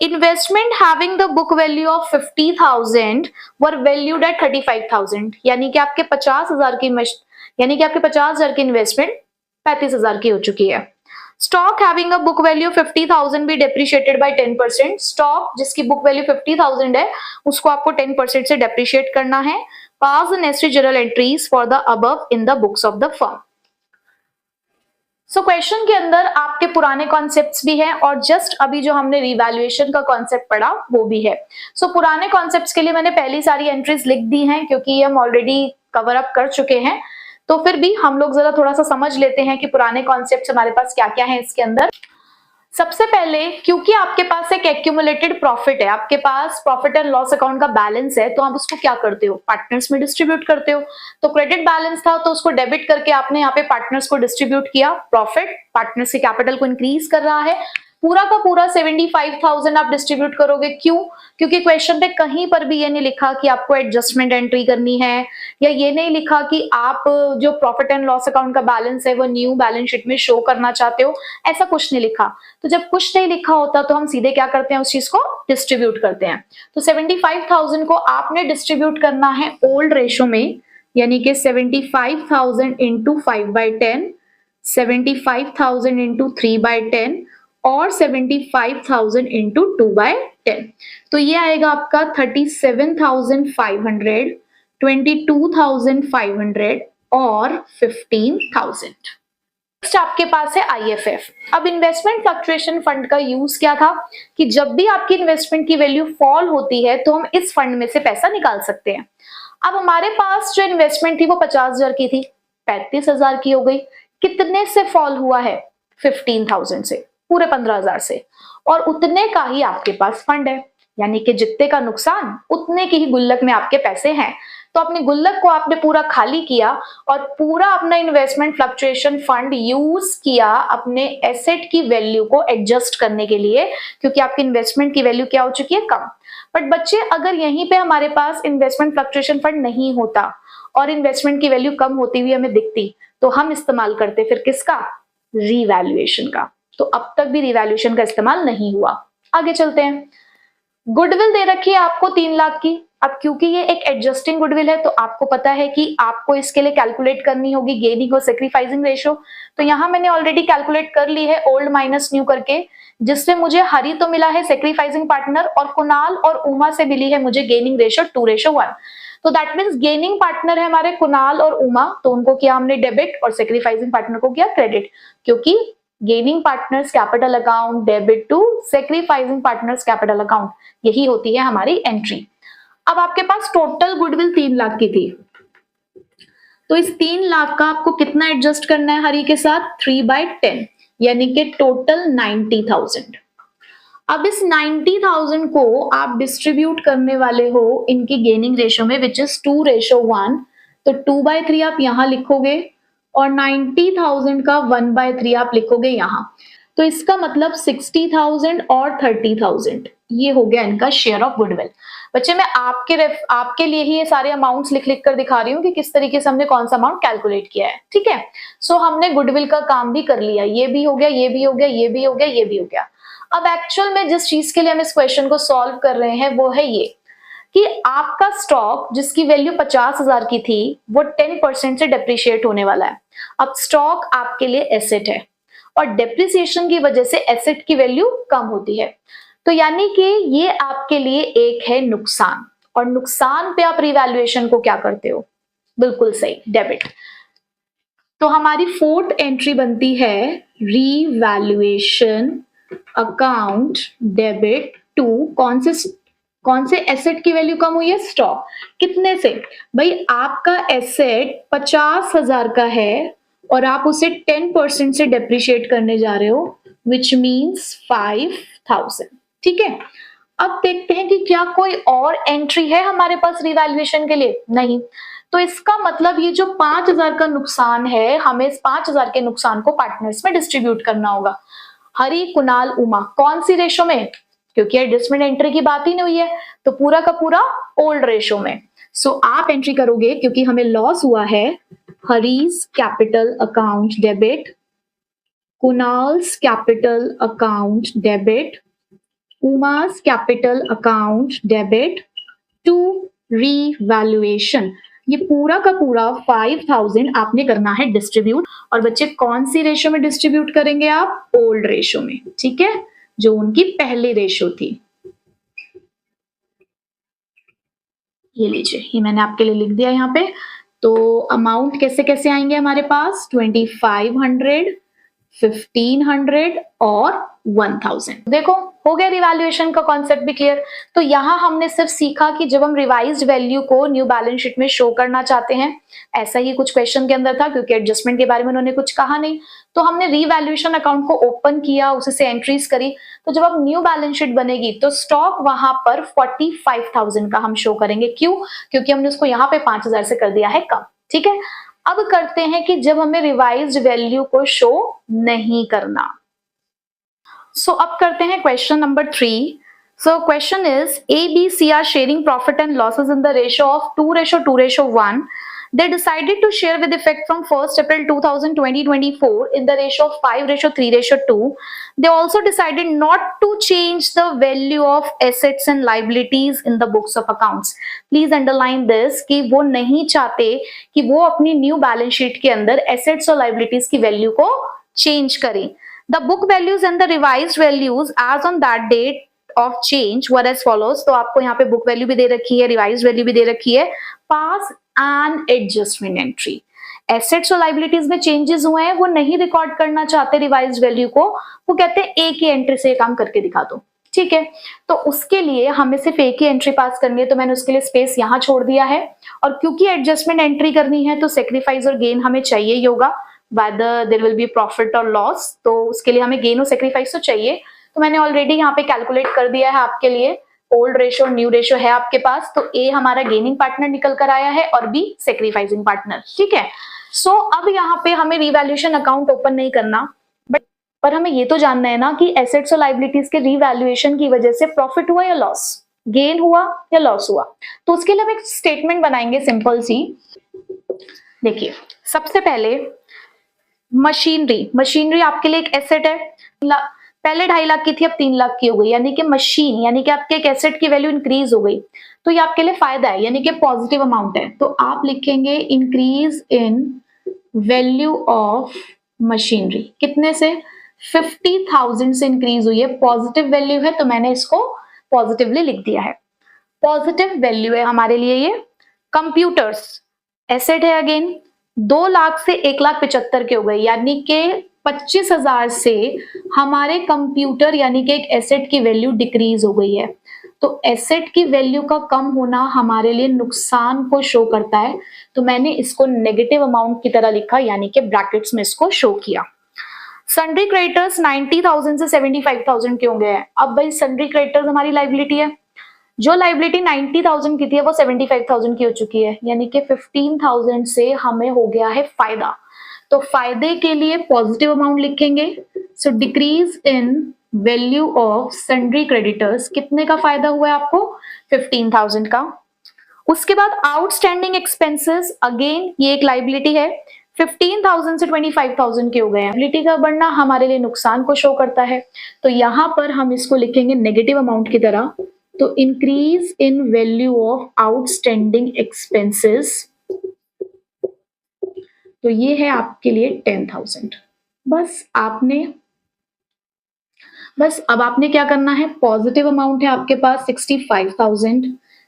Speaker 2: Investment having the book value of 50,000 were valued at 35,000. यानी कि आपके 50,000 की इन्वेस्टमेंट 35,000 की हो चुकी है. Stock having a book value 50,000 be depreciated by 10%. Stock जिसकी बुक वैल्यू 50,000 है उसको आपको 10% से डेप्रिशिएट करना है. Pass the necessary journal entries for the above in the books of the firm. So question के अंदर आपके पुराने कॉन्सेप्ट्स भी हैं और जस्ट अभी जो हमने रिवैल्यूएशन का कॉन्सेप्ट पढ़ा वो भी है. सो पुराने कॉन्सेप्ट्स के लिए मैंने पहली सारी एंट्रीज लिख दी हैं क्योंकि ये हम ऑलरेडी कवर अप कर चुके हैं. तो फिर भी हम लोग जरा थोड़ा सा समझ लेते हैं कि पुराने कॉन्सेप्ट्स हमारे पास क्या क्या है इसके अंदर. सबसे पहले, क्योंकि आपके पास एक एक्यूमुलेटेड प्रॉफिट है, आपके पास प्रॉफिट एंड लॉस अकाउंट का बैलेंस है, तो आप उसको क्या करते हो? पार्टनर्स में डिस्ट्रीब्यूट करते हो. तो क्रेडिट बैलेंस था तो उसको डेबिट करके आपने यहाँ पे पार्टनर्स को डिस्ट्रीब्यूट किया. प्रॉफिट पार्टनर्स के कैपिटल को इंक्रीज कर रहा है. पूरा का पूरा 75,000 आप डिस्ट्रीब्यूट करोगे. क्यों? क्योंकि क्वेश्चन पे कहीं पर भी ये नहीं लिखा कि आपको एडजस्टमेंट एंट्री करनी है, या ये नहीं लिखा कि आप जो प्रॉफिट एंड लॉस अकाउंट का बैलेंस है वो न्यू बैलेंस शीट में शो करना चाहते हो. ऐसा कुछ नहीं लिखा. तो जब कुछ नहीं लिखा होता तो हम सीधे क्या करते हैं? उस चीज को डिस्ट्रीब्यूट करते हैं. तो 75,000 को आपने डिस्ट्रीब्यूट करना है ओल्ड रेशो में, यानी कि 75,000 इंटू 5/10, 75,000 इंटू 3/10 और 75,000 इंटू 2/10. तो ये आएगा आपका 37,500, 22,500 और 15,000. नेक्स्ट आपके पास है IFF. अब इन्वेस्टमेंट फ्लक्चुएशन फंड का यूज क्या था कि जब भी आपकी इन्वेस्टमेंट की वैल्यू फॉल होती है तो हम इस फंड में से पैसा निकाल सकते हैं. अब हमारे पास जो इन्वेस्टमेंट थी वो 50,000 की थी, 35,000 की हो गई. कितने से फॉल हुआ है? 15,000 से, पूरे 15,000 से. और उतने का ही आपके पास फंड है, यानी कि जितने का नुकसान उतने की ही गुल्लक में आपके पैसे हैं. तो अपनी गुल्लक को आपने पूरा खाली किया और पूरा अपना इन्वेस्टमेंट फ्लक्चुएशन फंड यूज किया अपने एसेट की वैल्यू को एडजस्ट करने के लिए, क्योंकि आपकी इन्वेस्टमेंट की वैल्यू क्या हो चुकी है? कम. बट बच्चे, अगर यहीं पे हमारे पास इन्वेस्टमेंट फ्लक्चुएशन फंड नहीं होता और इन्वेस्टमेंट की वैल्यू कम होती हुई हमें दिखती, तो हम इस्तेमाल करते फिर किसका? रीवैल्यूएशन का. तो अब तक भी रिवैल्यूएशन का इस्तेमाल नहीं हुआ. आगे चलते हैं. गुडविल दे रखी है आपको 3 लाख की. अब क्योंकि ये एक एडजस्टिंग गुडविल है तो आपको पता है कि आपको इसके लिए कैलकुलेट करनी होगी गेनिंग और सेक्रीफाइसिंग रेशो. तो यहां मैंने ऑलरेडी कैलकुलेट कर ली है ओल्ड माइनस न्यू करके, जिससे मुझे हरी तो मिला है सेक्रीफाइसिंग पार्टनर और कुणाल और उमा से मिली है मुझे गेनिंग रेशो 2:1. तो दैट मीन्स गेनिंग पार्टनर है हमारे कुणाल और उमा, तो उनको किया हमने डेबिट और सेक्रीफाइसिंग पार्टनर को किया क्रेडिट, क्योंकि gaining partners capital account debit to sacrificing partners capital account, यही होती है हमारी एंट्री. अब आपके पास टोटल गुडविल 3 लाख की थी, तो इस 3 लाख का आपको कितना एडजस्ट करना है हरी के साथ? 3/10, यानी कि टोटल 90,000. अब इस 90,000 को आप डिस्ट्रीब्यूट करने वाले हो इनकी गेनिंग रेशो में, विच इज 2:1. तो 2/3 आप यहां लिखोगे और 90,000 का 1/3 आप लिखोगे यहां. तो इसका मतलब 60,000 और 30,000 ये हो गया इनका शेयर ऑफ गुडविल. बच्चे, मैं आपके लिए ही ये सारे अमाउंट्स लिख लिख कर दिखा रही हूँ कि किस तरीके से हमने कौन सा अमाउंट कैलकुलेट किया है. ठीक है. सो हमने गुडविल का काम भी कर लिया. ये भी हो गया, ये भी हो गया, ये भी हो गया, ये भी हो गया. अब एक्चुअल में जिस चीज के लिए हम इस क्वेश्चन को सॉल्व कर रहे हैं वो है ये कि आपका स्टॉक जिसकी वैल्यू 50,000 की थी वो 10% से डेप्रिशिएट होने वाला है। अब स्टॉक आपके लिए एसेट है और डेप्रिसिएशन की वजह से एसेट की वैल्यू कम होती है, तो यानी कि ये आपके लिए एक है नुकसान, और नुकसान पे आप रिवैल्यूएशन को क्या करते हो? बिल्कुल सही, डेबिट। तो हमारी फोर्थ एंट्री बनती है रीवैल्यूएशन अकाउंट डेबिट टू कौन से एसेट की वैल्यू कम हुई है? स्टॉक। कितने से? भाई आपका एसेट 50,000 का है और आप उसे 10% से डेप्रिशिएट करने जा रहे हो, विच मीन्स 5,000। ठीक है, अब देखते हैं कि क्या कोई और एंट्री है हमारे पास रिवैल्यूएशन के लिए? नहीं। तो इसका मतलब ये जो 5,000 का नुकसान है, हमें इस 5,000 के नुकसान को पार्टनर्स में डिस्ट्रीब्यूट करना होगा। हरी, कुणाल, उमा, कौन सी रेशो में? क्योंकि एडजस्टमेंट एंट्री की बात ही नहीं हुई है, तो पूरा का पूरा ओल्ड रेशो में। सो आप एंट्री करोगे, क्योंकि हमें लॉस हुआ है, Hari's capital account debit, Kunal's capital account debit, उमा's capital account debit to revaluation. ये पूरा का पूरा 5,000 आपने करना है डिस्ट्रीब्यूट। और बच्चे कौन सी रेशो में डिस्ट्रीब्यूट करेंगे आप? ओल्ड रेशो में। ठीक है, जो उनकी पहली रेशो थी। ये लीजिए, ये मैंने आपके लिए लिख दिया यहाँ पे। तो अमाउंट कैसे कैसे आएंगे हमारे पास? 2500, 1500 और 1000। देखो, हो गया रिवैल्यूएशन का कॉन्सेप्ट भी क्लियर। तो यहाँ हमने सिर्फ सीखा कि जब हम रिवाइज्ड वैल्यू को न्यू बैलेंस शीट में शो करना चाहते हैं, ऐसा ही कुछ क्वेश्चन के अंदर था, क्योंकि एडजस्टमेंट के बारे में उन्होंने कुछ कहा नहीं, तो हमने रिवैल्यूएशन अकाउंट को ओपन किया, उससे एंट्रीज करी। तो जब अब न्यू बैलेंस शीट बनेगी तो स्टॉक वहां पर 45,000 का हम शो करेंगे। क्यों? क्योंकि हमने उसको यहाँ पे 5,000 से कर दिया है कम। ठीक है, अब करते हैं कि जब हमें रिवाइज्ड वैल्यू को शो नहीं करना। सो अब करते हैं question number 3। So question is A, B, C are sharing profit and losses in the ratio of 2:2:1. They decided to share with effect from 1st April 2024 in the ratio of 5:3:2. They also decided not to change the value of assets and liabilities in the books of accounts. Please underline this कि वो नहीं चाहते कि वो अपनी new balance sheet के अंदर assets और लाइबिलिटीज की वैल्यू को चेंज करें। The book values and the revised values as on that date of change were as follows. तो आपको यहाँ पे बुक वैल्यू भी दे रखी है, रिवाइज वैल्यू भी दे रखी है। पास एन एडजस्टमेंट एंट्री। एसेट्स और लाइबिलिटीज में चेंजेस हुए हैं, वो नहीं रिकॉर्ड करना चाहते रिवाइज वैल्यू को, वो कहते हैं एक ही एंट्री से काम करके दिखा दो। ठीक है, तो उसके लिए हमें सिर्फ एक ही एंट्री पास करनी है, तो मैंने उसके लिए स्पेस यहाँ छोड़ दिया है। और क्योंकि एडजस्टमेंट एंट्री करनी है तो सेक्रीफाइस और गेन हमें चाहिए ही होगा, whether there will be profit or loss, तो उसके लिए हमें गेन और सेक्रीफाइस तो चाहिए। तो मैंने ऑलरेडी यहाँ पे कैलकुलेट कर दिया है आपके लिए। ओल्ड रेशो, न्यू रेशो है आपके पास, तो ए हमारा गेनिंग पार्टनर निकल कर आया है और बी सेक्रीफाइसिंग पार्टनर। ठीक है, सो अब यहाँ पे हमें रिवैल्यूएशन अकाउंट ओपन नहीं करना, पर हमें ये तो जानना है ना कि एसेट्स और लाइबिलिटीज के रिवैल्यूएशन की वजह से प्रॉफिट हुआ या लॉस, गेन हुआ या लॉस हुआ। तो उसके लिए हम एक स्टेटमेंट बनाएंगे सिंपल सी। देखिए, सबसे पहले मशीनरी आपके लिए एक एसेट है। पहले 2.5 लाख की थी, अब 3 लाख की हो गई, यानी कि मशीन, यानी कि आपके एक एसेट की वैल्यू इंक्रीज हो गई, तो ये आपके लिए फायदा है, यानी कि पॉजिटिव अमाउंट है। तो आप लिखेंगे increase in value of machinery. कितने से? 50,000 से इंक्रीज हुई है, पॉजिटिव वैल्यू है, तो मैंने इसको पॉजिटिवली लिख दिया है। पॉजिटिव वैल्यू है हमारे लिए ये। कंप्यूटर्स एसेट है, अगेन 2 लाख से 1,75,000 के हो गए, यानी कि 25,000 से हमारे कंप्यूटर यानी कि एक एसेट की वैल्यू डिक्रीज हो गई है। तो एसेट की वैल्यू का कम होना हमारे लिए नुकसान को शो करता है, तो मैंने इसको नेगेटिव अमाउंट की तरह लिखा, यानी कि ब्रैकेट्स में इसको शो किया। सन्ड्री क्रेडिटर्स 90,000 से 75,000 के हो गए हैं। अब भाई सन्ड्री क्रेडिटर्स हमारी लाइबिलिटी है, जो लाइबिलिटी 90,000 की थी वो 75,000 की हो चुकी है, यानी कि 15,000 से हमें हो गया है फायदा। तो फायदे के लिए पॉजिटिव अमाउंट लिखेंगे। So decrease in value of sundry creditors, कितने का फायदा हुआ है आपको? 15,000 का। उसके बाद आउटस्टैंडिंग एक्सपेंसेस, अगेन ये एक लाइबिलिटी है, 15,000 से 25,000 के हो गए हैं। लाइबिलिटी का बढ़ना हमारे लिए नुकसान को शो करता है, तो यहां पर हम इसको लिखेंगे नेगेटिव अमाउंट की तरह, तो increase in value of outstanding expenses, तो ये है आपके लिए 10,000। बस अब आपने क्या करना है, पॉजिटिव अमाउंट है आपके पास 65,000,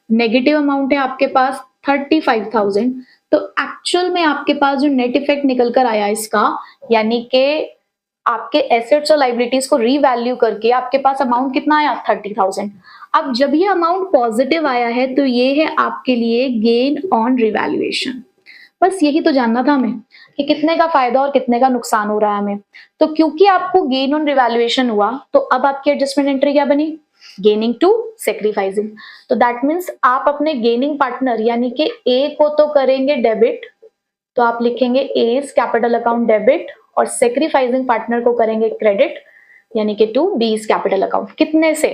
Speaker 2: नेगेटिव अमाउंट है आपके पास 35,000। तो एक्चुअल में आपके पास जो नेट इफेक्ट निकल कर आया इसका, यानी कि आपके एसेट्स और लाइबिलिटीज को रीवैल्यू करके आपके पास अमाउंट कितना आया, 30,000। अब जब ये अमाउंट पॉजिटिव आया है तो ये है आपके लिए गेन ऑन रिवैल्यूएशन। बस यही तो जानना था हमें कि कितने का फायदा और कितने का नुकसान हो रहा है हमें। तो क्योंकि आपको गेन ऑन रिवैल्यूएशन हुआ तो अब आपकी एडजस्टमेंट एंट्री क्या बनी, गेनिंग टू सेक्रीफाइसिंग। तो दैट मीन्स आप अपने गेनिंग पार्टनर यानी कि ए को तो करेंगे डेबिट, तो आप लिखेंगे एज कैपिटल अकाउंट डेबिट, और सेक्रीफाइसिंग पार्टनर को करेंगे क्रेडिट यानी कि टू बीज कैपिटल अकाउंट। कितने से,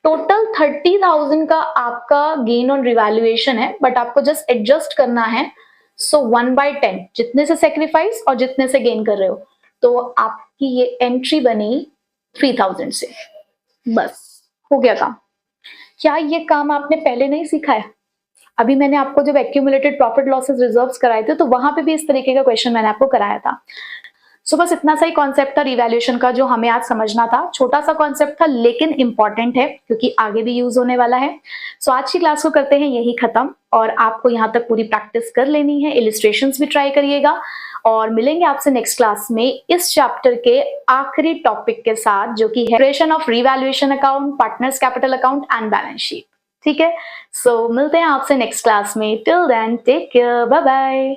Speaker 2: टोटल 30,000 का आपका गेन ऑन रिवैल्यूएशन है, बट आपको जस्ट एडजस्ट करना है। सो 1/10 जितने से सेक्रीफाइस और जितने से गेन कर रहे हो, तो आपकी ये एंट्री बनी 3,000 से। बस हो गया काम। क्या ये काम आपने पहले नहीं सीखा है? अभी मैंने आपको जब एक्यूमुलेटेड प्रॉफिट लॉसेस रिजर्व्स कराए थे तो वहां पे भी इस तरीके का क्वेश्चन मैंने आपको कराया था। सो बस इतना सा ही कॉन्सेप्ट था रिवैल्यूएशन का जो हमें आज समझना था। छोटा सा कॉन्सेप्ट था लेकिन इंपॉर्टेंट है क्योंकि आगे भी यूज होने वाला है। सो आज की क्लास को करते हैं यही खत्म, और आपको यहाँ तक पूरी प्रैक्टिस कर लेनी है, इलिस्ट्रेशंस भी ट्राई करिएगा, और मिलेंगे आपसे नेक्स्ट क्लास में इस चैप्टर के आखिरी टॉपिक के साथ जो कि है creation of revaluation account, partners capital account and balance sheet. ठीक है, सो मिलते हैं आपसे नेक्स्ट क्लास में। Till then take care, bye bye.